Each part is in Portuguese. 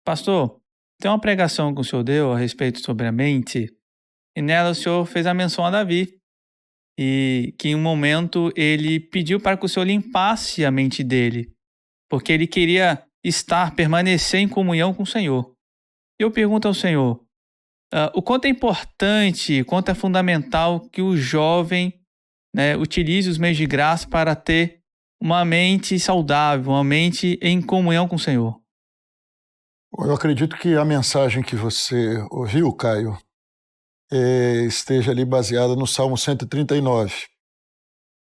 Pastor, tem uma pregação que o senhor deu a respeito sobre a mente, e nela o senhor fez a menção a Davi, e que em um momento ele pediu para que o senhor limpasse a mente dele, porque ele queria permanecer em comunhão com o Senhor. Eu pergunto ao senhor, o quanto é importante, quanto é fundamental que o jovem, né, utilize os meios de graça para ter uma mente saudável, uma mente em comunhão com o Senhor. Eu acredito que a mensagem que você ouviu, Caio, esteja ali baseada no Salmo 139.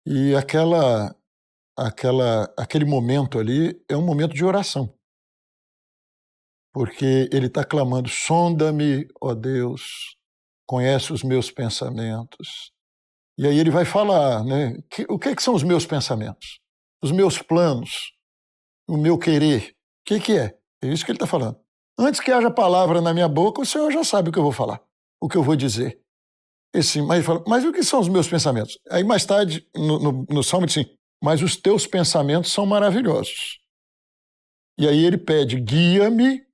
E aquele momento ali é um momento de oração. Porque ele está clamando: sonda-me, ó Deus, conhece os meus pensamentos. E aí ele vai falar, né? O que são os meus pensamentos? Os meus planos, o meu querer. O que é? É isso que ele está falando. Antes que haja palavra na minha boca, o Senhor já sabe o que eu vou falar, o que eu vou dizer. Mas ele fala: mas o que são os meus pensamentos? Aí mais tarde, no Salmo, diz assim: mas os teus pensamentos são maravilhosos. E aí ele pede: guia-me,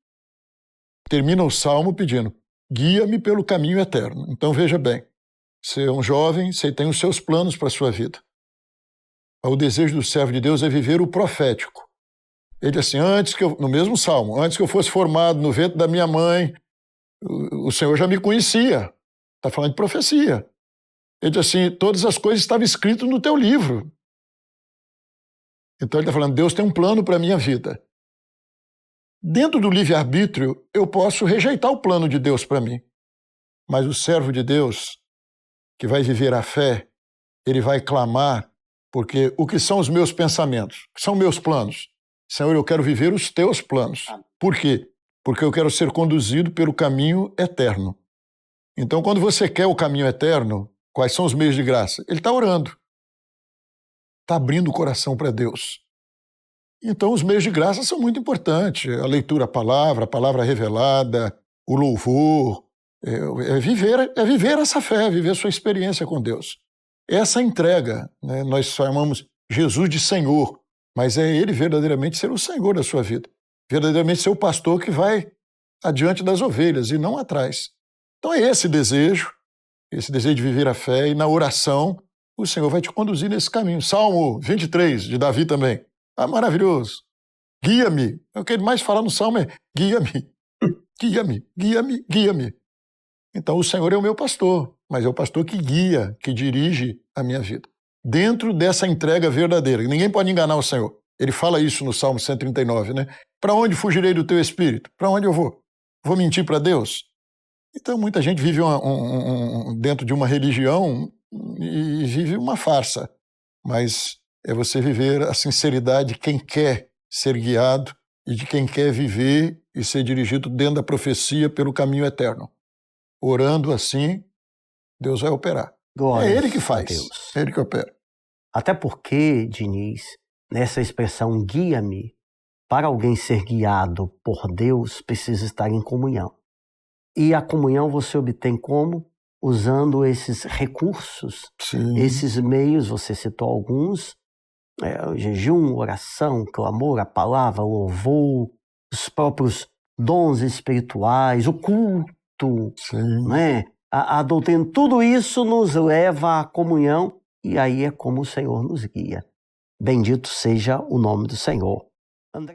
termina o Salmo pedindo: guia-me pelo caminho eterno. Então veja bem, você é um jovem, você tem os seus planos para a sua vida. O desejo do servo de Deus é viver o profético. Ele diz assim: no mesmo Salmo, antes que eu fosse formado no ventre da minha mãe, o Senhor já me conhecia. Está falando de profecia. Ele diz assim: todas as coisas estavam escritas no teu livro. Então ele está falando: Deus tem um plano para a minha vida. Dentro do livre-arbítrio, eu posso rejeitar o plano de Deus para mim. Mas o servo de Deus, que vai viver a fé, ele vai clamar, porque o que são os meus pensamentos? O que são meus planos? Senhor, eu quero viver os teus planos. Por quê? Porque eu quero ser conduzido pelo caminho eterno. Então, quando você quer o caminho eterno, quais são os meios de graça? Ele está orando. Está abrindo o coração para Deus. Então, os meios de graça são muito importantes. A leitura, a palavra revelada, o louvor. É viver essa fé, viver sua experiência com Deus. Essa entrega, né, nós chamamos Jesus de Senhor, mas é Ele verdadeiramente ser o Senhor da sua vida. Verdadeiramente ser o pastor que vai adiante das ovelhas e não atrás. Então é esse desejo de viver a fé, e na oração o Senhor vai te conduzir nesse caminho. Salmo 23, de Davi também. Maravilhoso. Guia-me. O que ele mais fala no Salmo é: guia-me, guia-me, guia-me, guia-me. Então o Senhor é o meu pastor, mas é o pastor que guia, que dirige a minha vida. Dentro dessa entrega verdadeira. Ninguém pode enganar o Senhor. Ele fala isso no Salmo 139, né? Para onde fugirei do teu espírito? Para onde eu vou? Vou mentir para Deus? Então muita gente vive dentro de uma religião e vive uma farsa. Mas é você viver a sinceridade de quem quer ser guiado e de quem quer viver e ser dirigido dentro da profecia pelo caminho eterno. Orando assim, Deus vai operar. Glórias é Ele que faz, Deus. é Ele que opera. Até porque, Diniz, nessa expressão guia-me, para alguém ser guiado por Deus, precisa estar em comunhão. E a comunhão você obtém como? Usando esses recursos, Sim. esses meios, você citou alguns, o jejum, oração, clamor, a palavra, o louvor, os próprios dons espirituais, o culto, Sim. né? A doutrina, tudo isso nos leva à comunhão e aí é como o Senhor nos guia. Bendito seja o nome do Senhor.